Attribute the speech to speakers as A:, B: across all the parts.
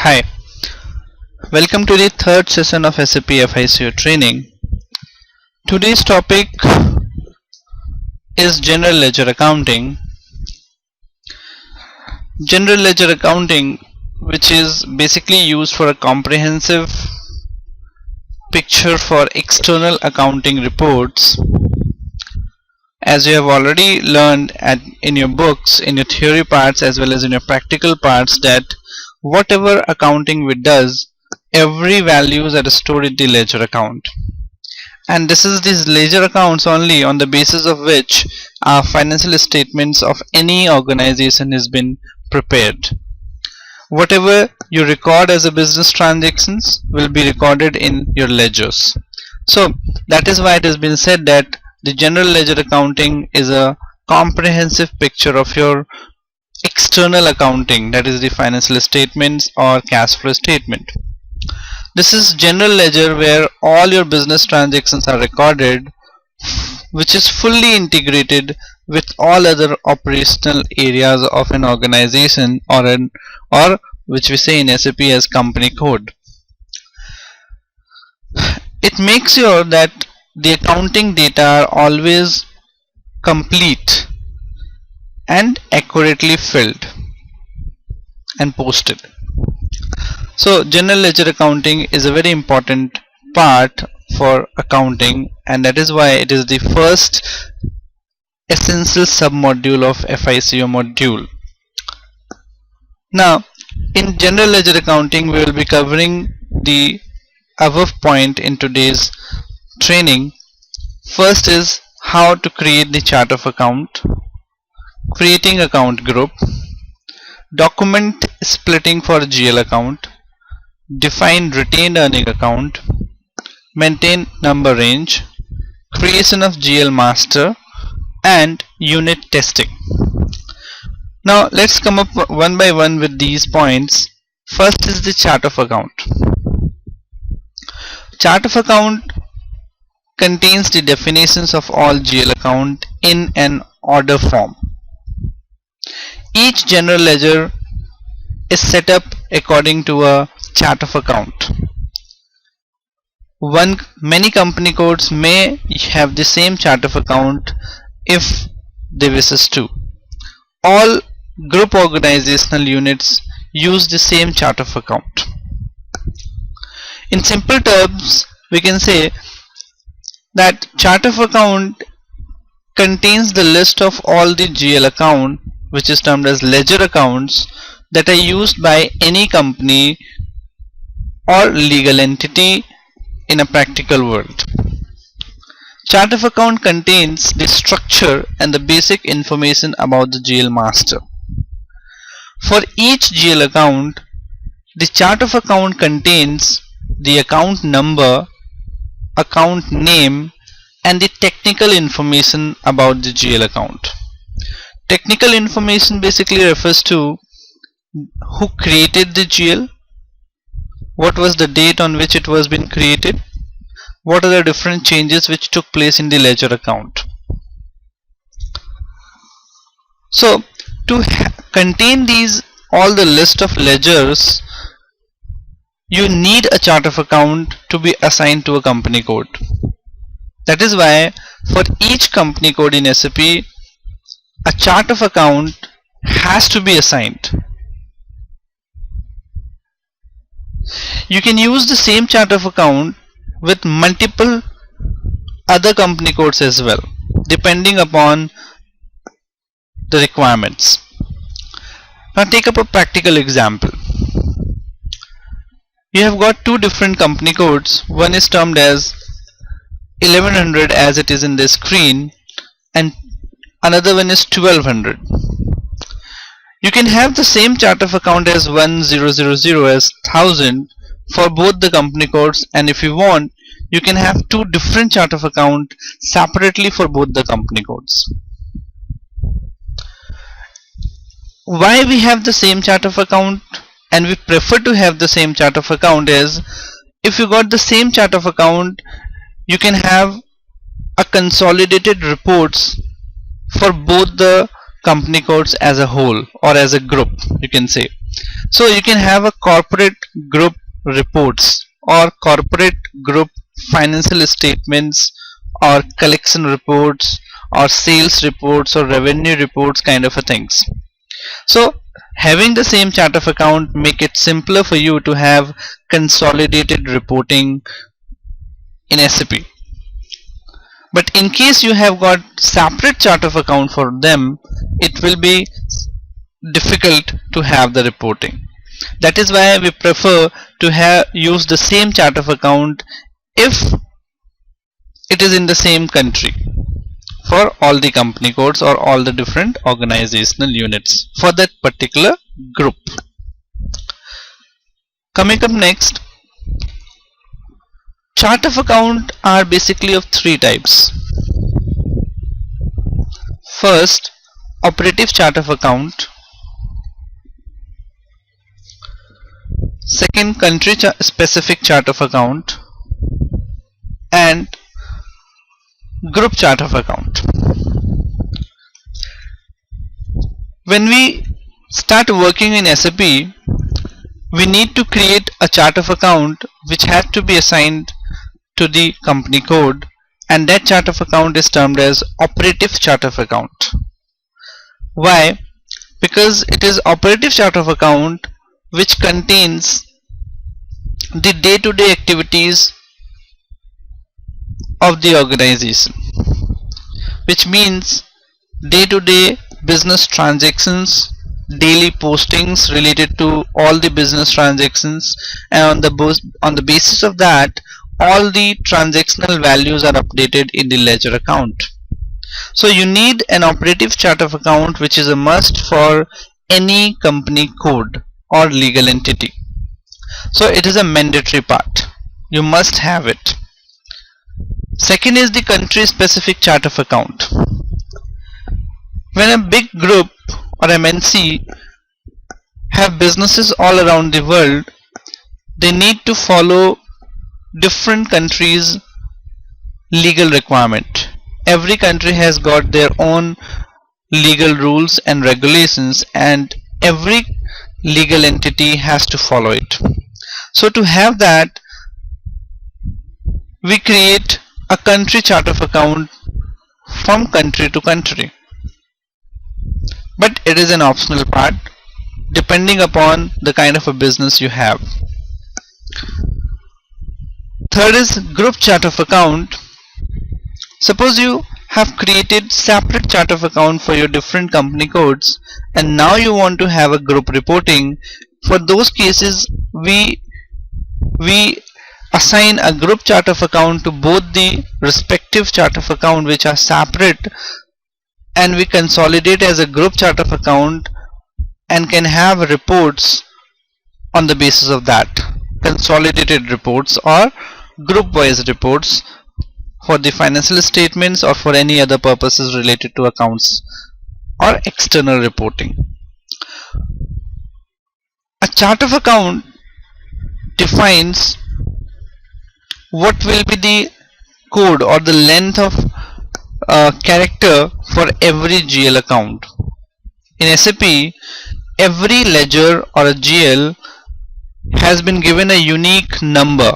A: Hi, welcome to the third session of SAP FICO training. Today's topic is General Ledger Accounting. General Ledger Accounting, which is basically used for a comprehensive picture for external accounting reports. As you have already learned in your books, in your theory parts as well as in your practical parts, that whatever accounting we does, every values are stored in the ledger account, and this is these ledger accounts only on the basis of which our financial statements of any organization has been prepared. Whatever you record as a business transactions will be recorded in your ledgers. So that is why it has been said that the general ledger accounting is a comprehensive picture of your external accounting, that is the financial statements or cash flow statement. This is general ledger where all your business transactions are recorded, which is fully integrated with all other operational areas of an organization or which we say in SAP as company code. It makes sure that the accounting data are always complete and accurately filled and posted. So general ledger accounting is a very important part for accounting, and that is why it is the first essential submodule of FICO module. Now in general ledger accounting we will be covering the above point in today's training. First is how to create the chart of account, creating account group, document splitting for GL account, define retained earning account, maintain number range, creation of GL master, and unit testing. Now let's come up one by one with these points. First is the chart of account. Chart of account contains the definitions of all GL account in an order form. Each general ledger is set up according to a chart of account. Many company codes may have the same chart of account if they wishes to. All group organizational units use the same chart of account. In simple terms, we can say that chart of account contains the list of all the GL account, which is termed as ledger accounts, that are used by any company or legal entity in a practical world. Chart of account contains the structure and the basic information about the GL master. For each GL account, the chart of account contains the account number, account name, and the technical information about the GL account. Technical information basically refers to who created the GL, what was the date on which it was been created, what are the different changes which took place in the ledger account. So to contain all the list of ledgers, you need a chart of account to be assigned to a company code. That is why for each company code in SAP, a chart of account has to be assigned. You can use the same chart of account with multiple other company codes as well, depending upon the requirements. Now take up a practical example. You have got two different company codes. One is termed as 1100 as it is in the screen, and another one is 1200. You can have the same chart of account as 1000 as 1000 for both the company codes, and if you want, you can have two different chart of account separately for both the company codes. Why we have the same chart of account and we prefer to have the same chart of account is, if you got the same chart of account, you can have a consolidated reports for both the company codes as a whole or as a group, you can say. So you can have a corporate group reports or corporate group financial statements or collection reports or sales reports or revenue reports kind of a things. So having the same chart of account make it simpler for you to have consolidated reporting in SAP. But in case you have got separate chart of account for them, it will be difficult to have the reporting. That is why we prefer to use the same chart of account if it is in the same country for all the company codes or all the different organizational units for that particular group. Coming up next, chart of account are basically of three types. First, operative chart of account. Second, country specific chart of account. And group chart of account. When we start working in SAP, we need to create a chart of account which has to be assigned to the company code, and that chart of account is termed as operative chart of account. Why? Because it is operative chart of account which contains the day-to-day activities of the organization, which means day-to-day business transactions, daily postings related to all the business transactions, and on the basis of that all the transactional values are updated in the ledger account. So you need an operative chart of account which is a must for any company code or legal entity. So it is a mandatory part. You must have it. Second is the country specific chart of account. When a big group or MNC have businesses all around the world, they need to follow different countries' legal requirement. Every country has got their own legal rules and regulations, and every legal entity has to follow it. So to have that, we create a country chart of account from country to country. But it is an optional part depending upon the kind of a business you have. Third is group chart of account. Suppose you have created separate chart of account for your different company codes, and now you want to have a group reporting. For those cases, we assign a group chart of account to both the respective chart of account which are separate, and we consolidate as a group chart of account and can have reports on the basis of that, consolidated reports or group wise reports for the financial statements or for any other purposes related to accounts or external reporting. A chart of account defines what will be the code or the length of character for every GL account. In SAP, every ledger or a GL has been given a unique number.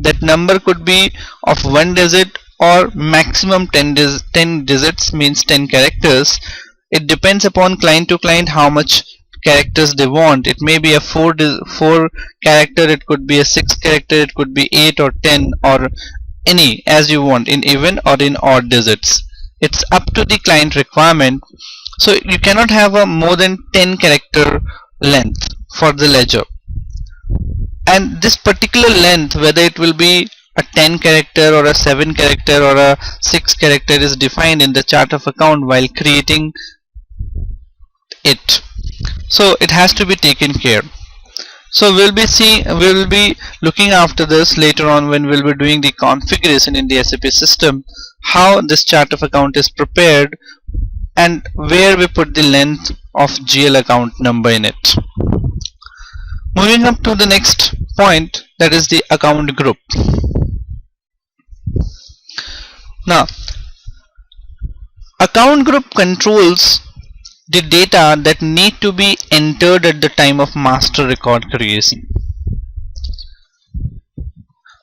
A: That number could be of 1 digit or maximum 10 digits, means 10 characters. It depends upon client to client how much characters they want. It may be a 4 character, it could be a 6 character, it could be 8 or 10 or any as you want, in even or in odd digits. It's up to the client requirement. So you cannot have a more than 10 character length for the ledger, and this particular length, whether it will be a 10 character or a 7 character or a 6 character, is defined in the chart of account while creating it. So it has to be taken care. So we will be looking after this later on when we will be doing the configuration in the SAP system, how this chart of account is prepared and where we put the length of GL account number in it. Moving up to the next point, that is the account group. Now, account group controls the data that need to be entered at the time of master record creation.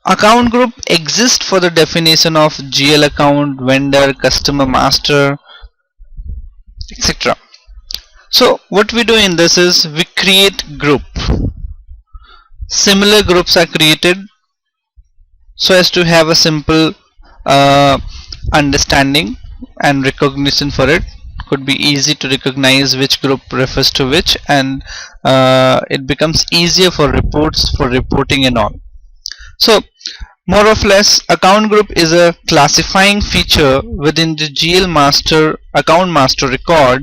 A: Account group exists for the definition of GL account, vendor, customer, master, etc. So what we do in this is we create group. Similar groups are created so as to have a simple understanding and recognition for it. Could be easy to recognize which group refers to which, and it becomes easier for reports, for reporting and all. So more or less, account group is a classifying feature within the GL master account master record.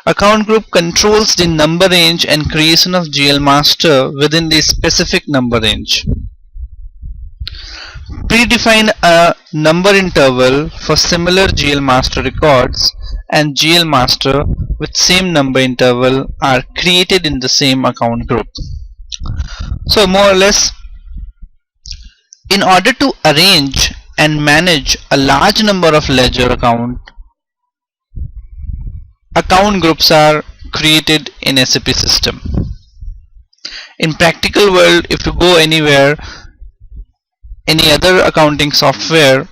A: Account group controls the number range and creation of GL master within the specific number range. Predefine a number interval for similar GL master records, and GL master with same number interval are created in the same account group. So more or less, in order to arrange and manage a large number of ledger account groups are created in SAP system. In practical world, if you go anywhere, any other accounting software,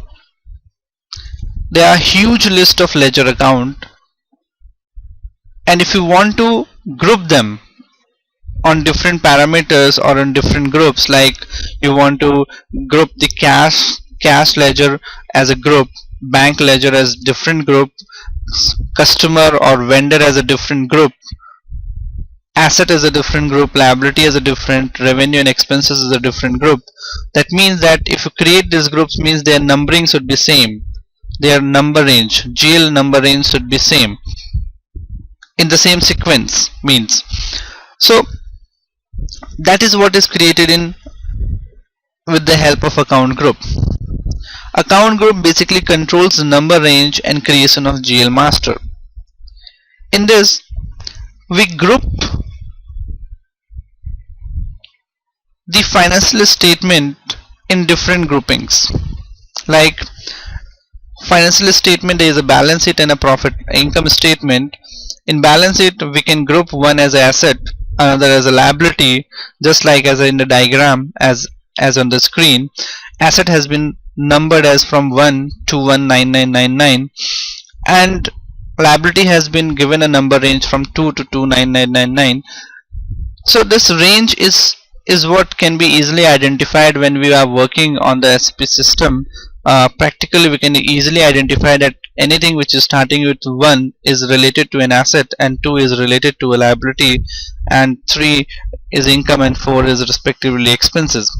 A: there are huge list of ledger account, and if you want to group them on different parameters or on different groups, like you want to group the cash ledger as a group, bank ledger as different group, customer or vendor as a different group, asset as a different group, liability as a different, revenue and expenses as a different group. That means that if you create these groups, means their numbering should be same, their number range, GL number range should be same in the same sequence means. So that is what is created in with the help of account group. Account group basically controls the number range and creation of GL master. In this, we group the financial statement in different groupings. Like financial statement, there is a balance sheet and a profit income statement. In balance sheet, we can group one as asset, another as a liability, just like as in the diagram as on the screen. Asset has been numbered as from 1 to 19999, and liability has been given a number range from 2 to 29999. So this range is what can be easily identified when we are working on the SAP system. Practically we can easily identify that anything which is starting with 1 is related to an asset, and 2 is related to a liability, and 3 is income, and 4 is respectively expenses.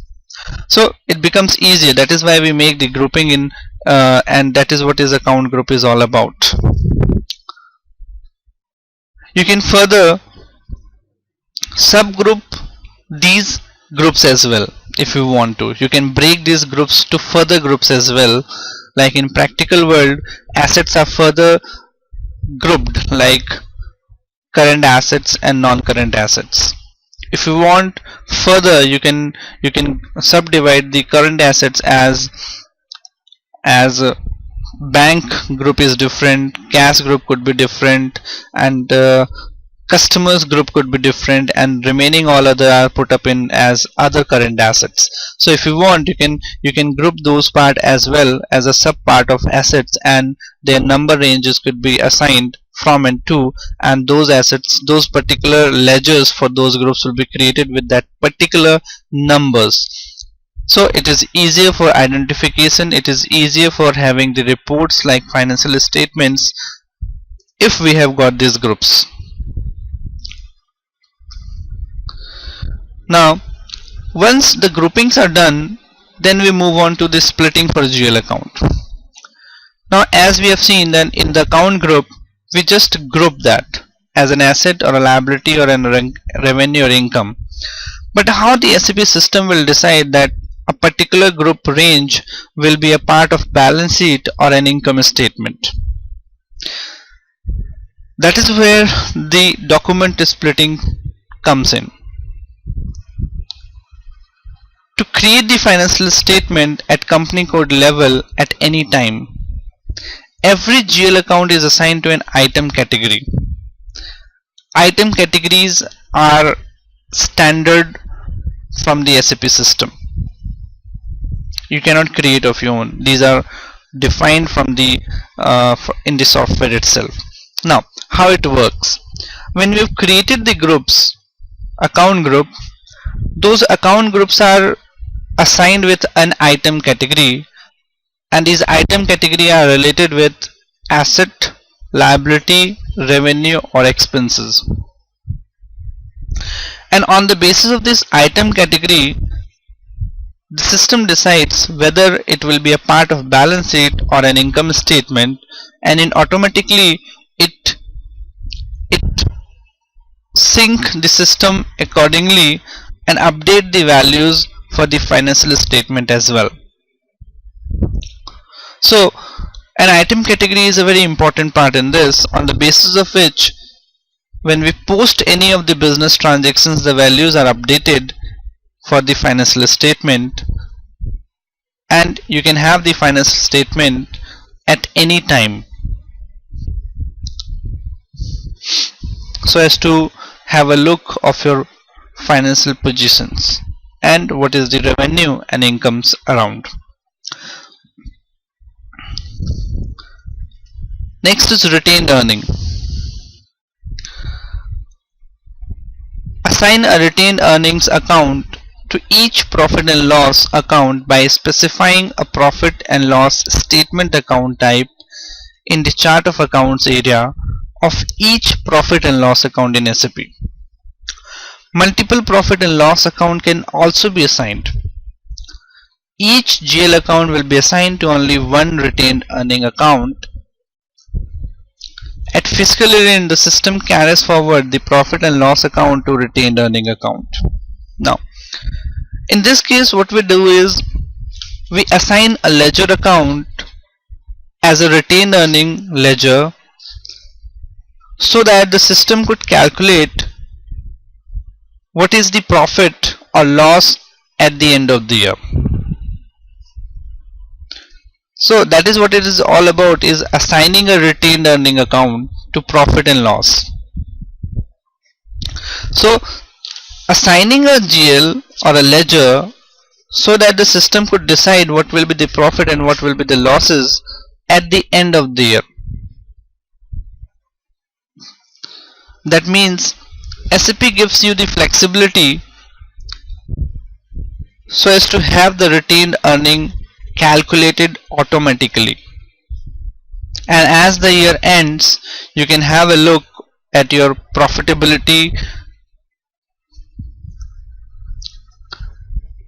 A: So it becomes easier. That is why we make the grouping in, and that is what is account group is all about. You can further subgroup these groups as well if you want to. You can break these groups to further groups as well. Like in practical world, assets are further grouped like current assets and non-current assets. If you want further, you can subdivide the current assets as bank group is different, cash group could be different, and customers group could be different, and remaining all other are put up in as other current assets. So if you want, you can group those part as well as a sub part of assets, and their number ranges could be assigned from and to, and those assets, those particular ledgers for those groups will be created with that particular numbers. So it is easier for identification, it is easier for having the reports like financial statements if we have got these groups. Now once the groupings are done, then we move on to the splitting for GL account. Now as we have seen, that in the account group we just group that as an asset or a liability or a revenue or income. But how the SAP system will decide that a particular group range will be a part of balance sheet or an income statement? That is where the document splitting comes in. To create the financial statement at company code level at any time, every GL account is assigned to an item category. item categories are standard from the SAP system. You cannot create of your own. These are defined from the in the software itself. Now, how it works? When we've created the groups, account group, those account groups are assigned with an item category, and these item category are related with asset, liability, revenue or expenses. And on the basis of this item category, the system decides whether it will be a part of balance sheet or an income statement, and it automatically it sync the system accordingly and update the values for the financial statement as well. So an item category is a very important part in this, on the basis of which when we post any of the business transactions, the values are updated for the financial statement, and you can have the financial statement at any time, so as to have a look of your financial positions and what is the revenue and incomes around. Next is retained earning. Assign a retained earnings account to each profit and loss account by specifying a profit and loss statement account type in the chart of accounts area of each profit and loss account in SAP. Multiple profit and loss account can also be assigned. Each GL account will be assigned to only one retained earning account. At fiscal year end, the system carries forward the profit and loss account to retained earning account. Now, in this case, what we do is we assign a ledger account as a retained earning ledger, so that the system could calculate what is the profit or loss at the end of the year. So that is what it is all about, is assigning a retained earning account to profit and loss. So assigning a GL or a ledger so that the system could decide what will be the profit and what will be the losses at the end of the year. That means SAP gives you the flexibility so as to have the retained earning calculated automatically, and as the year ends you can have a look at your profitability.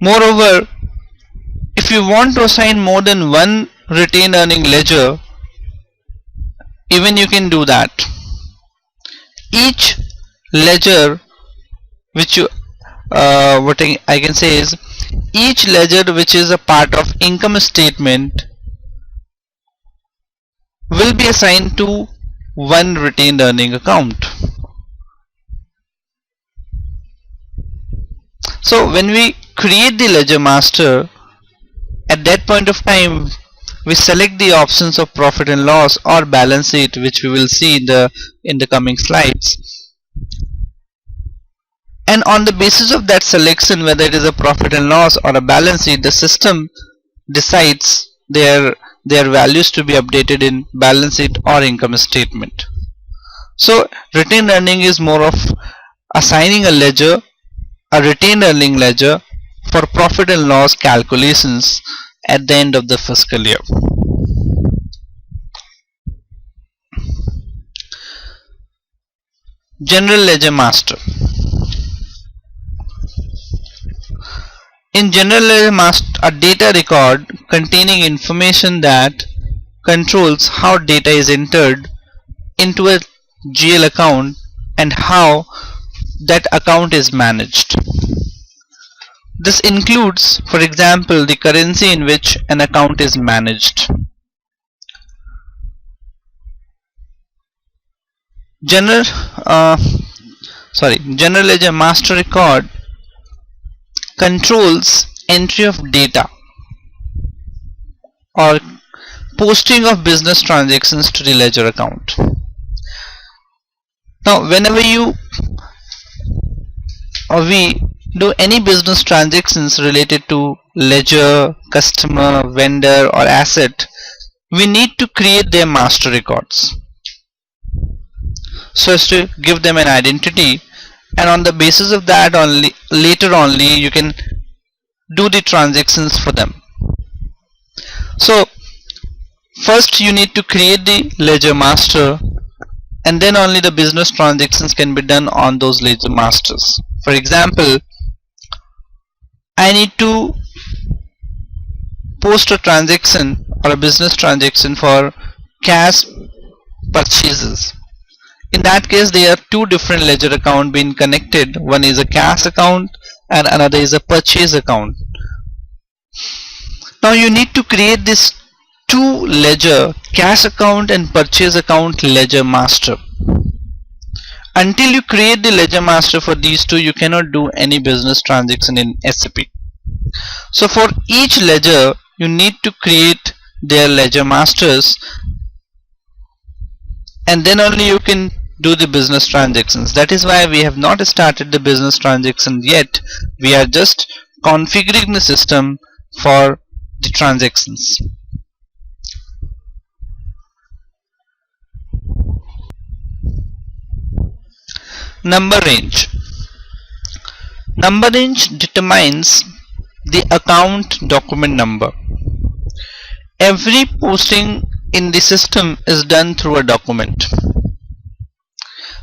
A: Moreover, if you want to assign more than one retained earning ledger, even you can do that. Each ledger which you what I can say is, each ledger which is a part of income statement will be assigned to one retained earning account. So when we create the ledger master, at that point of time we select the options of profit and loss or balance sheet, which we will see in the coming slides, and on the basis of that selection, whether it is a profit and loss or a balance sheet, the system decides their values to be updated in balance sheet or income statement. So retained earning is more of assigning a ledger, a retained earning ledger, for profit and loss calculations at the end of the fiscal year. General Ledger Master. In General Ledger Master, a data record containing information that controls how data is entered into a GL account and how that account is managed. This includes, for example, the currency in which an account is managed. General Ledger Master Record controls entry of data or posting of business transactions to the ledger account. Now whenever you or we do any business transactions related to ledger, customer, vendor or asset, we need to create their master records so as to give them an identity, and on the basis of that only later only you can do the transactions for them. So first you need to create the ledger master, and then only the business transactions can be done on those ledger masters. For example, I need to post a transaction or a business transaction for cash purchases. In that case, there are two different ledger accounts being connected. One is a cash account and another is a purchase account. Now you need to create this two ledger, cash account and purchase account ledger master. Until you create the ledger master for these two, you cannot do any business transaction in SAP. So for each ledger, you need to create their ledger masters, and then only you can do the business transactions. That is why we have not started the business transaction yet. We are just configuring the system for the transactions. Number range. Number range determines the account document number. Every posting in the system is done through a document.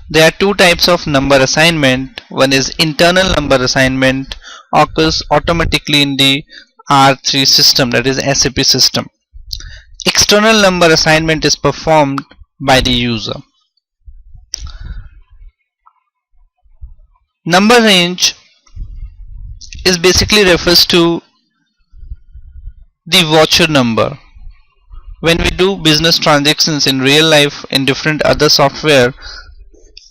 A: There are two types of number assignment. One is internal number assignment, occurs automatically in the R3 system, that is SAP system. External number assignment is performed by the user. Number range is basically refers to the voucher number. When we do business transactions in real life in different other software,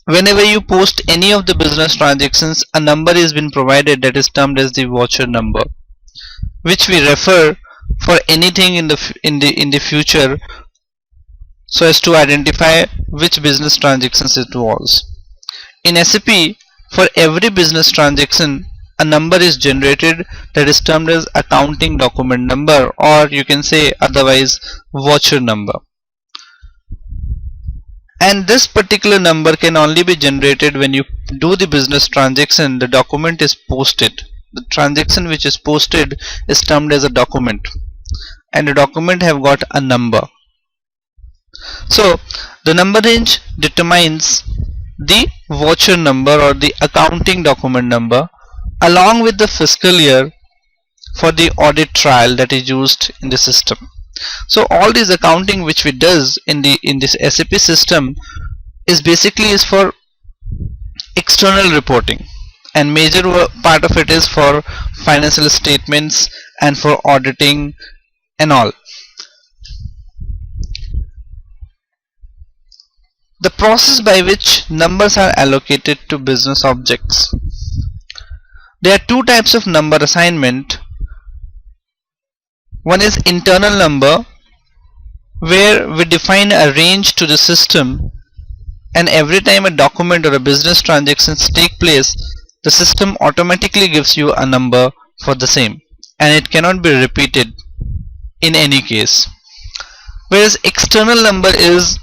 A: whenever you post any of the business transactions, a number is been provided that is termed as the voucher number, which we refer for anything in the future so as to identify which business transactions it was. In SAP, for every business transaction, a number is generated that is termed as accounting document number, or you can say otherwise voucher number. And this particular number can only be generated when you do the business transaction. The document is posted. The transaction which is posted is termed as a document, and the document have got a number. So the number range determines the voucher number or the accounting document number along with the fiscal year for the audit trail that is used in the system. So all this accounting which we does in this SAP system is basically for external reporting, and major part of it is for financial statements and for auditing and all. The process by which numbers are allocated to business objects. There are two types of number assignment. One is internal number, where we define a range to the system, and every time a document or a business transactions take place, the system automatically gives you a number for the same, and it cannot be repeated in any case. Whereas external number is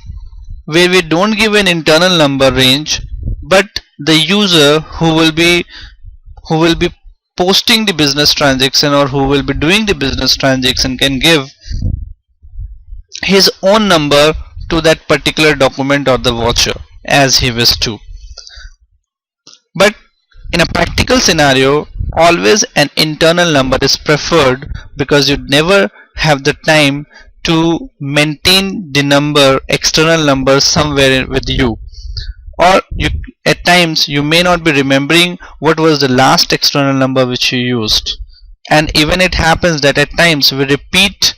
A: where we don't give an internal number range, but the user who will be posting the business transaction or who will be doing the business transaction can give his own number to that particular document or the voucher as he wishes to. But in a practical scenario, always an internal number is preferred, because you never have the time to maintain the number, external number somewhere with you, or at times you may not be remembering what was the last external number which you used, and even it happens that at times we repeat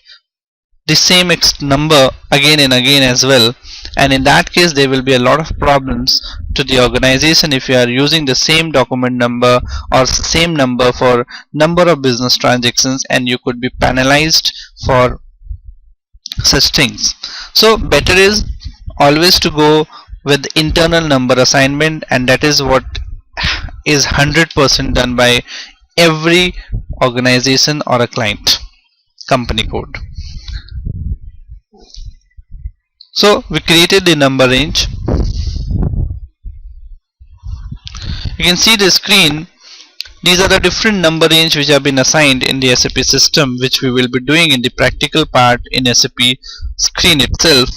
A: the same number again and again as well, and in that case there will be a lot of problems to the organization if you are using the same document number or same number for number of business transactions, and you could be penalized for such things. So better is always to go with internal number assignment, and that is what is 100% done by every organization or a client. Company code. So we created the number range. You can see the screen. These are the different number range which have been assigned in the SAP system, which we will be doing in the practical part in SAP screen itself.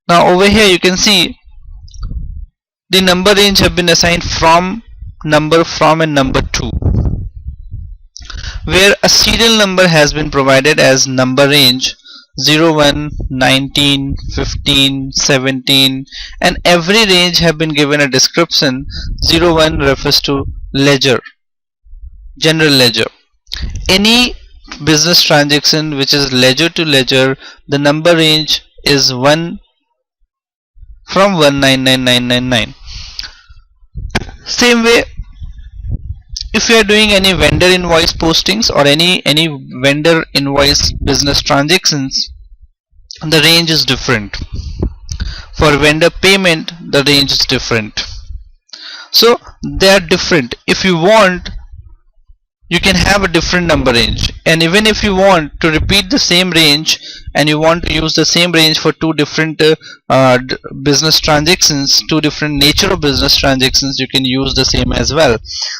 A: Now over here you can see the number range have been assigned from, number from, and number to, where a serial number has been provided as number range 01, 19, 15, 17, and every range have been given a description. 01 refers to ledger, general ledger. Any business transaction which is ledger to ledger, the number range is 1 from 199999. Same way, if you are doing any vendor invoice postings or any vendor invoice business transactions, the range is different. For vendor payment, the range is different. So they are different. If you want, you can have a different number range, and even if you want to repeat the same range and you want to use the same range for two different business transactions, two different nature of business transactions, you can use the same as well.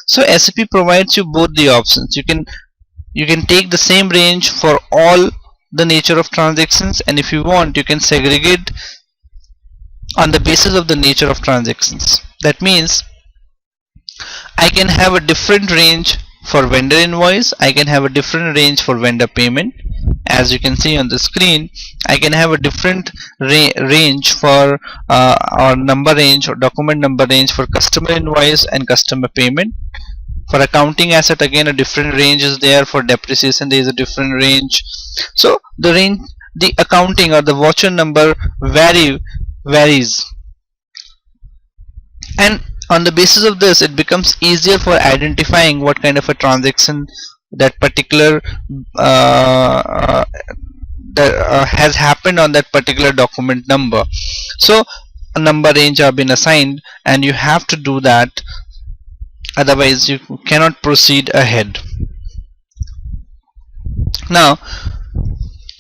A: So SAP provides you both the options. You can take the same range for all the nature of transactions, and if you want, you can segregate on the basis of the nature of transactions. That means I can have a different range for vendor invoice, I can have a different range for vendor payment. As you can see on the screen, I can have a different range for or number range or document number range for customer invoice and customer payment. For accounting asset, again a different range is there. For depreciation, there is a different range. So the range, the accounting or the voucher number varies, and on the basis of this, it becomes easier for identifying what kind of a transaction that particular has happened on that particular document number. So a number range have been assigned, and you have to do that, otherwise you cannot proceed ahead. Now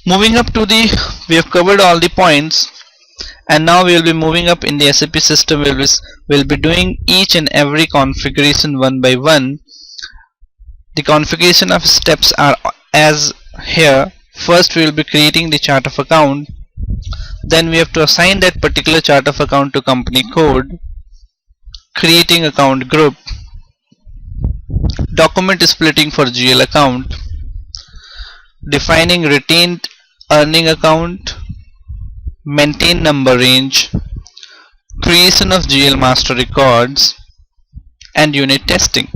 A: moving up to the, we have covered all the points, and now we will be moving up in the SAP system. We'll be doing each and every configuration one by one. The configuration of steps are as here. First we will be creating the chart of account, then we have to assign that particular chart of account to company code, creating account group, document splitting for GL account, defining retained earning account, maintain number range, creation of GL master records, and unit testing.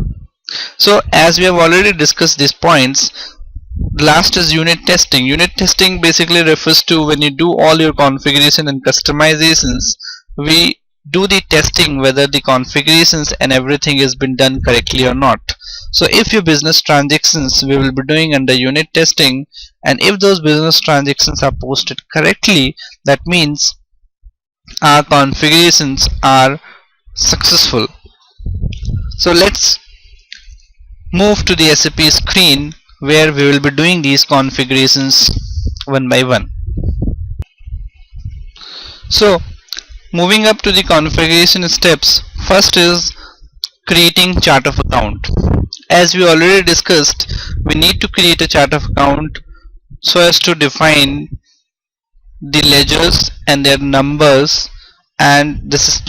A: So as we have already discussed these points, last is unit testing. Unit testing basically refers to when you do all your configuration and customizations, we do the testing whether the configurations and everything has been done correctly or not. So if your business transactions we will be doing under unit testing, and if those business transactions are posted correctly, that means our configurations are successful. So let's move to the SAP screen where we will be doing these configurations one by one. So moving up to the configuration steps, first is creating chart of account. As we already discussed, we need to create a chart of account so as to define the ledgers and their numbers, and this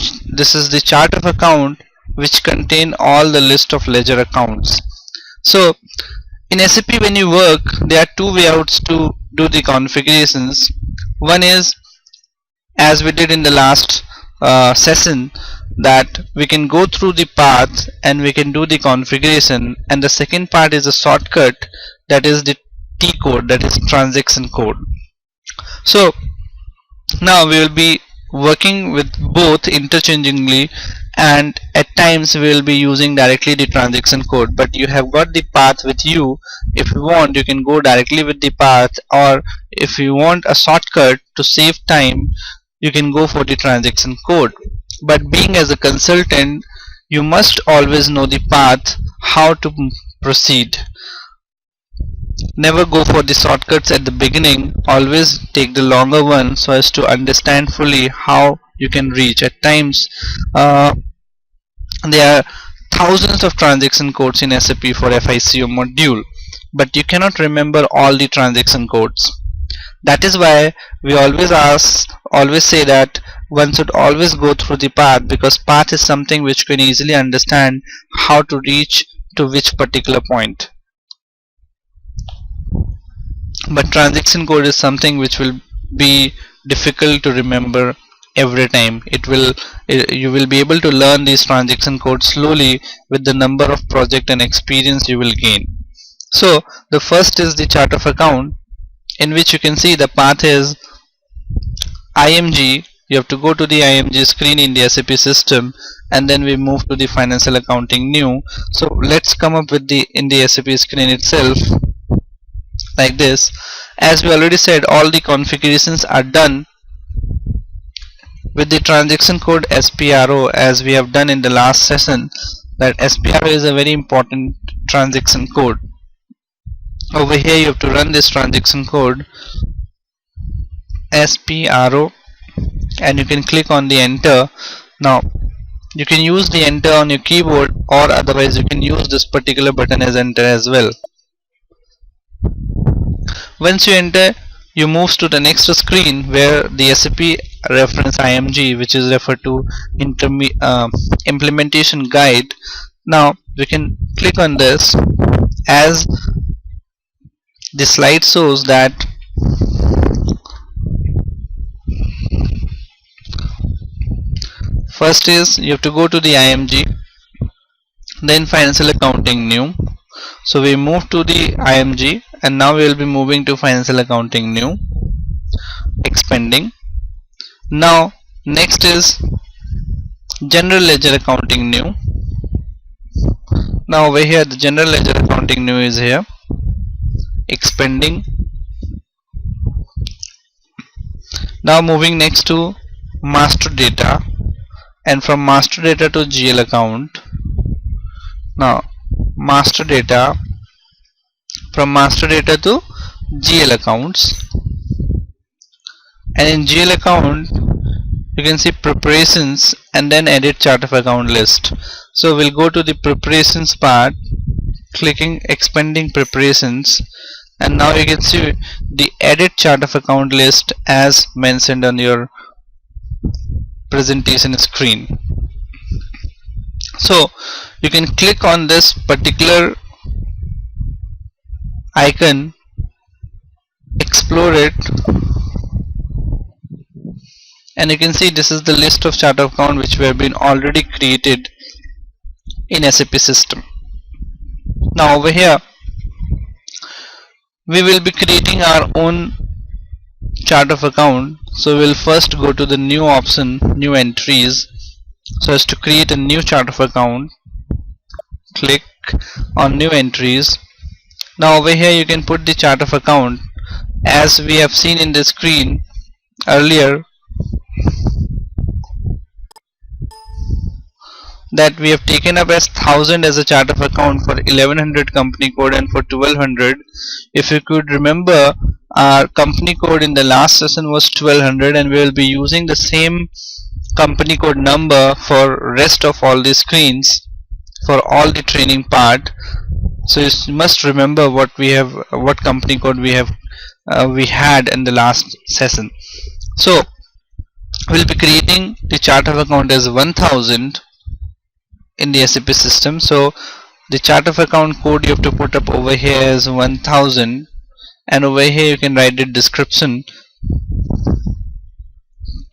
A: is the chart of account which contain all the list of ledger accounts. So in SAP when you work, there are two wayouts to do the configurations. One is, as we did in the last session, that we can go through the path and we can do the configuration, and the second part is a shortcut, that is the T code, that is transaction code. So now we will be working with both interchangingly, and at times we will be using directly the transaction code, but you have got the path with you. If you want, you can go directly with the path, or if you want a shortcut to save time, you can go for the transaction code. But being as a consultant, you must always know the path, how to proceed. Never go for the shortcuts at the beginning, always take the longer one so as to understand fully how you can reach. At times, uh, there are thousands of transaction codes in SAP for FICO module, but you cannot remember all the transaction codes. That is why we always say that one should always go through the path, because path is something which can easily understand how to reach to which particular point. But transaction code is something which will be difficult to remember every time. You will be able to learn these transaction codes slowly with the number of project and experience you will gain. So the first is the chart of account, in which you can see the path is IMG. You have to go to the IMG screen in the SAP system, and then we move to the financial accounting new. So let's come up with the in the SAP screen itself like this. As we already said, all the configurations are done with the transaction code SPRO, as we have done in the last session, that SPRO is a very important transaction code. Over here you have to run this transaction code SPRO, and you can click on the enter. Now you can use the enter on your keyboard, or otherwise you can use this particular button as enter as well. Once you enter, you move to the next screen where the SAP reference IMG, which is referred to implementation guide. Now we can click on this, as the slide shows that first is you have to go to the IMG, then financial accounting new. So we move to the IMG, and now we will be moving to financial accounting new, expanding. Now next is general ledger accounting new. Now over here the general ledger accounting new is here, expanding. Now moving next to master data, and from master data to GL account. Now master data, from master data to GL accounts, and in GL account you can see preparations and then edit chart of account list. So we'll go to the preparations part, clicking expanding preparations, and now you can see the edit chart of account list as mentioned on your presentation screen. So you can click on this particular icon, explore it, and you can see this is the list of chart of account which have been already created in SAP system. Now over here we will be creating our own chart of account. So we'll first go to the new option, new entries. So as to create a new chart of account, click on new entries. Now over here you can put the chart of account, as we have seen in the screen earlier that we have taken up as 1000 as a chart of account for 1100 company code, and for 1200, if you could remember, our company code in the last session was 1200, and we will be using the same company code number for rest of all the screens for all the training part. So you must remember what company code we had in the last session. So we'll be creating the chart of account as 1000 in the SAP system. So the chart of account code you have to put up over here is 1000, and over here you can write the description,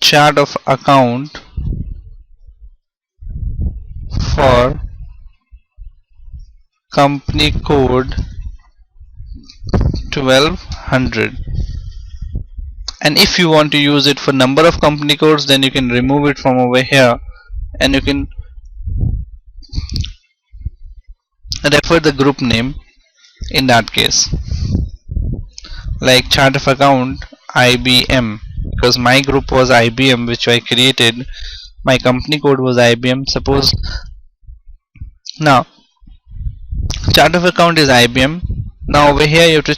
A: chart of account for company code 1200. And if you want to use it for number of company codes, then you can remove it from over here, and you can refer the group name in that case, like chart of account IBM, because my group was IBM which I created. my company code was IBM. Suppose now chart of account is IBM. Now over here you have to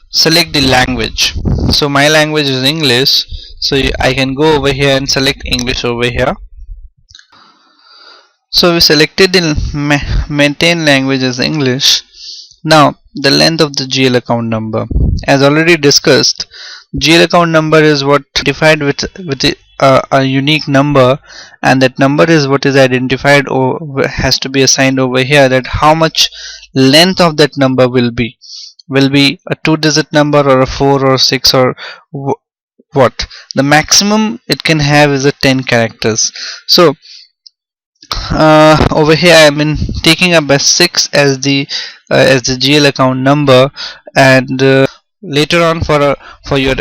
A: select the language. So my language is English, so I can go over here and select English over here. So we selected the maintain language as English. Now the length of the GL account number, as already discussed, GL account number is what identified with a unique number, and that number is what is identified or has to be assigned over here, that how much length of that number will be a 2-digit number or a 4 or 6 or what. The maximum it can have is a 10 characters. So over here I am taking up as 6 as the GL account number, and later on for your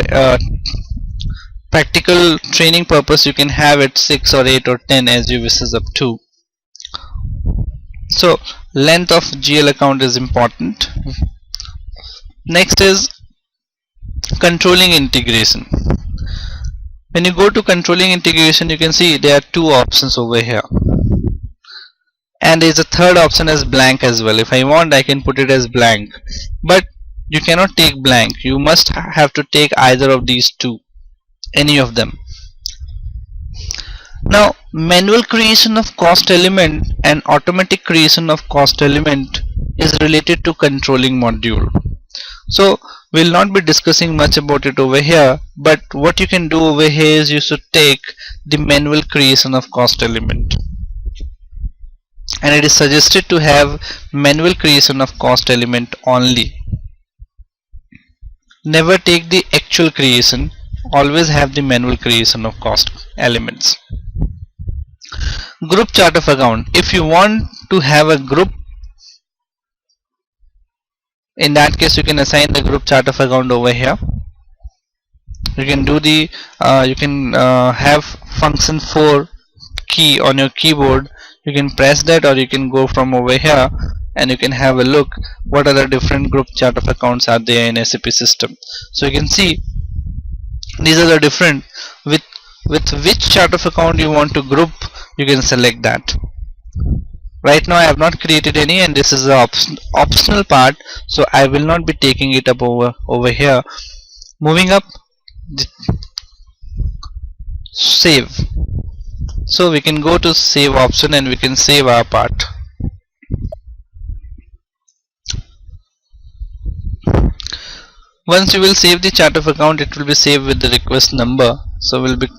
A: practical training purpose you can have it 6 or 8 or 10 as you wishes up to. So length of GL account is important. Next is controlling integration. When you go to controlling integration, you can see there are two options over here, and there is a third option as blank as well. If I want, I can put it as blank, but you cannot take blank. You must have to take either of these two, any of them. Now manual creation of cost element and automatic creation of cost element is related to controlling module. So we'll not be discussing much about it over here, but what you can do over here is you should take the manual creation of cost element, and it is suggested to have manual creation of cost element only. Never take the actual creation, always have the manual creation of cost elements. Group chart of account. If you want to have a group, in that case you can assign the group chart of account over here. You can do the have function 4 key on your keyboard. You can press that, or you can go from over here and you can have a look what are the different group chart of accounts are there in SAP system. So you can see these are the different, with which chart of account you want to group, you can select that. Right now I have not created any, and this is the optional part, so I will not be taking it up over here. Moving up, save. So we can go to save option and we can save our part. Once you will save the chart of account, it will be saved with the request number. So we'll be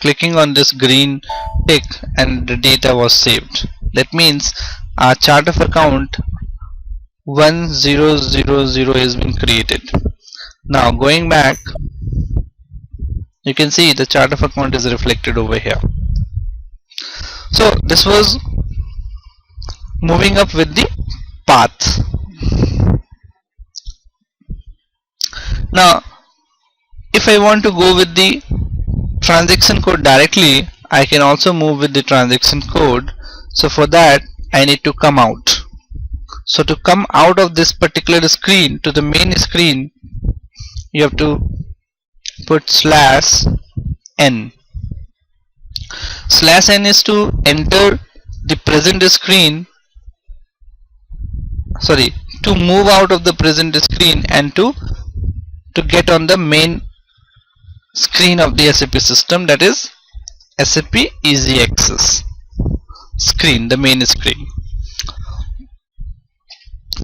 A: clicking on this green tick and the data was saved. That means our chart of account 1000 has been created. Now going back, you can see the chart of account is reflected over here. So this was moving up with the path. Now if I want to go with the transaction code directly, I can also move with the transaction code. So for that I need to come out. So to come out of this particular screen to the main screen, you have to put /n. /n is to enter the present screen, to move out of the present screen and to get on the main screen of the SAP system, that is SAP Easy Access screen, the main screen.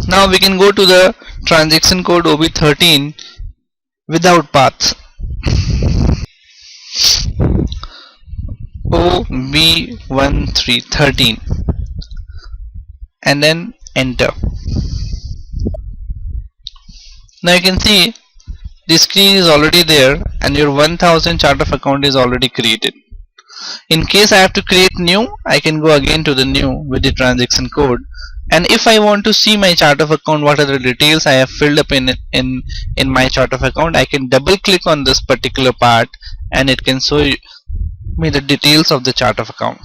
A: Now we can go to the transaction code OB13 without path. OB13 and then enter. Now you can see the screen is already there and your 1000 chart of account is already created. In case I have to create new, I can go again to the new with the transaction code, and if I want to see my chart of account, what are the details I have filled up in my chart of account, I can double click on this particular part and it can show me the details of the chart of account.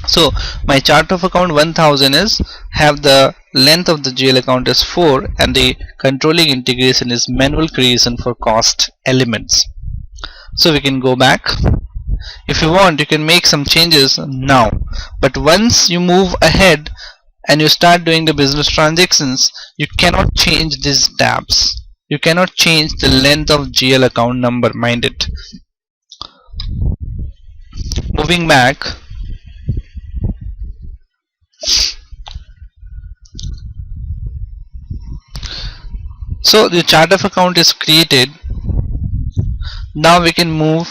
A: So my chart of account 1000 is have the length of the GL account is 4 and the controlling integration is manual creation for cost elements. So we can go back If you want, you can make some changes now, but once you move ahead and you start doing the business transactions, you cannot change these tabs. You cannot change the length of GL account number, mind it. Moving back, so the chart of account is created. Now we can move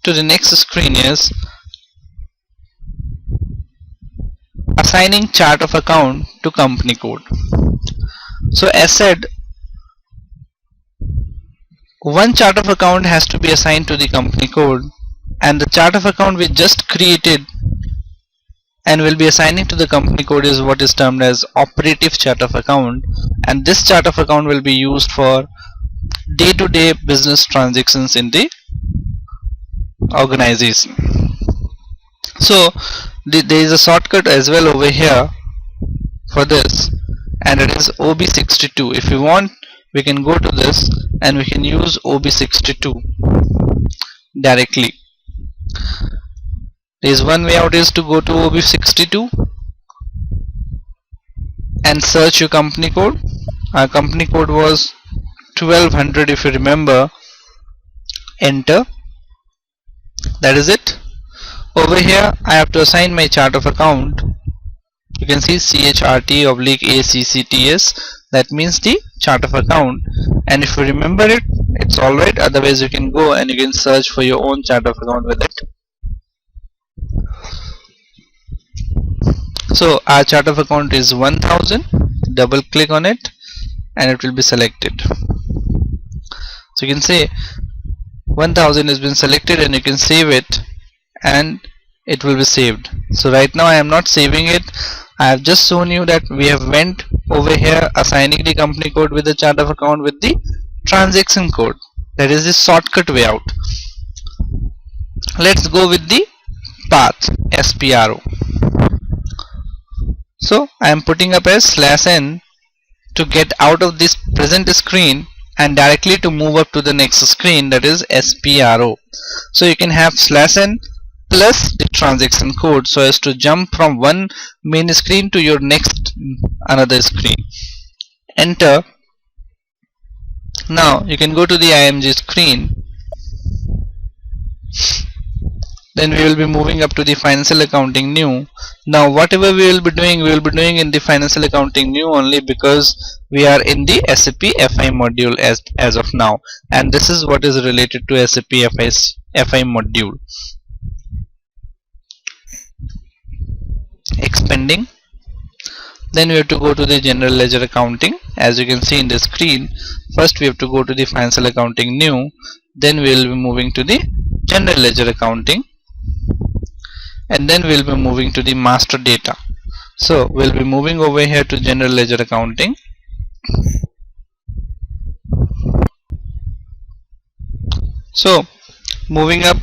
A: to the next screen, is assigning chart of account to company code. So as said, one chart of account has to be assigned to the company code, and the chart of account we just created and will be assigning to the company code is what is termed as operative chart of account, and this chart of account will be used for day-to-day business transactions in the organization. So there is a shortcut as well over here for this, and it is OB62. If you want, we can go to this and we can use OB62 directly. There is one way out, is to go to OB62 and search your company code. Our company code was 1200, if you remember. Enter. That is it. Over here I have to assign my chart of account. You can see CHRT/ACCTS, that means the chart of account, and if you remember it, it's alright. Otherwise you can go and you can search for your own chart of account with it. So our chart of account is 1000. Double click on it and it will be selected. So you can say 1000 has been selected, and you can save it and it will be saved. So right now I am not saving it. I have just shown you that we have went over here assigning the company code with the chart of account with the transaction code. That is the shortcut way out. Let's go with the path, SPRO. So I am putting up as /n to get out of this present screen and directly to move up to the next screen, that is SPRO. So you can have /n plus the transaction code so as to jump from one main screen to your next another screen. Enter. Now you can go to the IMG screen. Then we will be moving up to the financial accounting new. Now whatever we will be doing in the financial accounting new only, because we are in the SAP FI module as of now, and this is what is related to SAP FI module. Expanding. Then we have to go to the general ledger accounting. As you can see in the screen, first we have to go to the financial accounting new, then we will be moving to the general ledger accounting, and then we will be moving to the master data. So we will be moving over here to general ledger accounting. So moving up,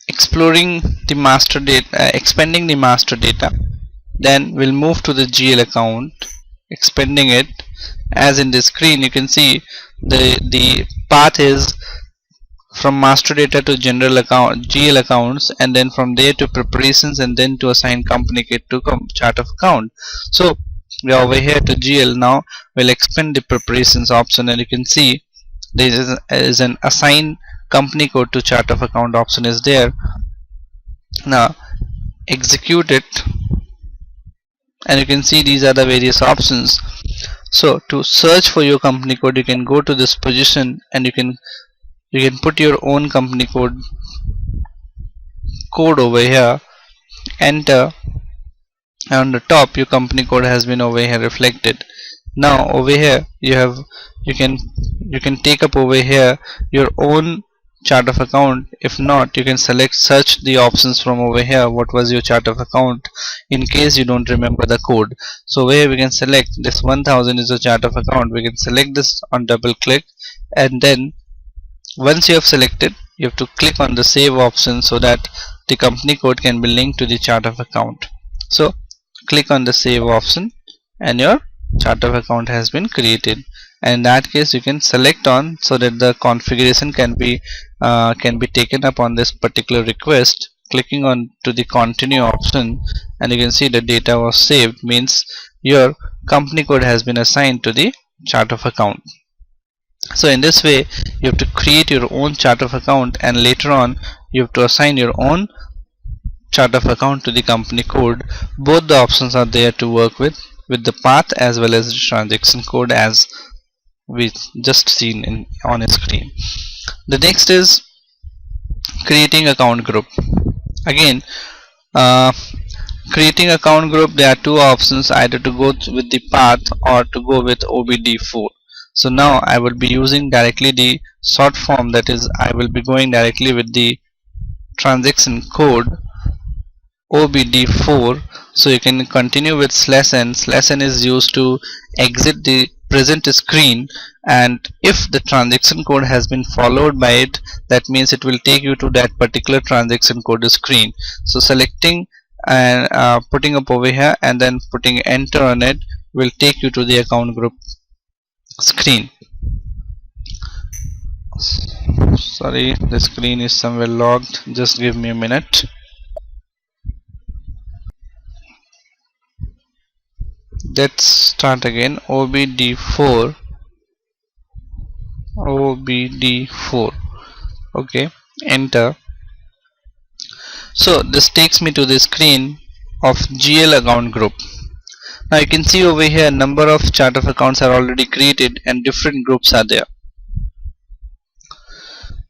A: exploring the master data, expanding the master data, then we'll move to the GL account, expanding it. As in the screen you can see the path is from master data to general account GL accounts, and then from there to preparations, and then to assign company code to chart of account. So we are over here to GL. Now we'll expand the preparations option, and you can see there is an assign company code to chart of account option is there. Now execute it, and you can see these are the various options. So to search for your company code, you can go to this position and you can put your own company code over here, enter, and on the top your company code has been over here reflected. Now over here you can take up over here your own chart of account. If not, you can search the options from over here, what was your chart of account, in case you don't remember the code. So where we can select this 1000 is a chart of account, we can select this on double click, and then once you have selected, you have to click on the save option so that the company code can be linked to the chart of account. So click on the save option and your chart of account has been created. and in that case you can select on so that the configuration can be taken up on this particular request. Clicking on to the continue option, and you can see the data was saved, means your company code has been assigned to the chart of account. So in this way you have to create your own chart of account, and later on you have to assign your own chart of account to the company code. Both the options are there to work with the path as well as the transaction code, as we just seen on screen. The next is creating account group. Again, uh, creating account group, there are two options, either to go with the path or to go with OBD4. So now I will be using directly the short form, that is I will be going directly with the transaction code OBD4. So you can continue with /n. /n is used to exit the present screen, and if the transaction code has been followed by it, that means it will take you to that particular transaction code screen. So selecting and putting up over here and then putting enter on it will take you to the account group screen. Sorry, the screen is somewhere logged, just give me a minute. Let's start again. OBD4. Okay, enter. So this takes me to the screen of GL account group. Now you can see over here number of chart of accounts are already created and different groups are there,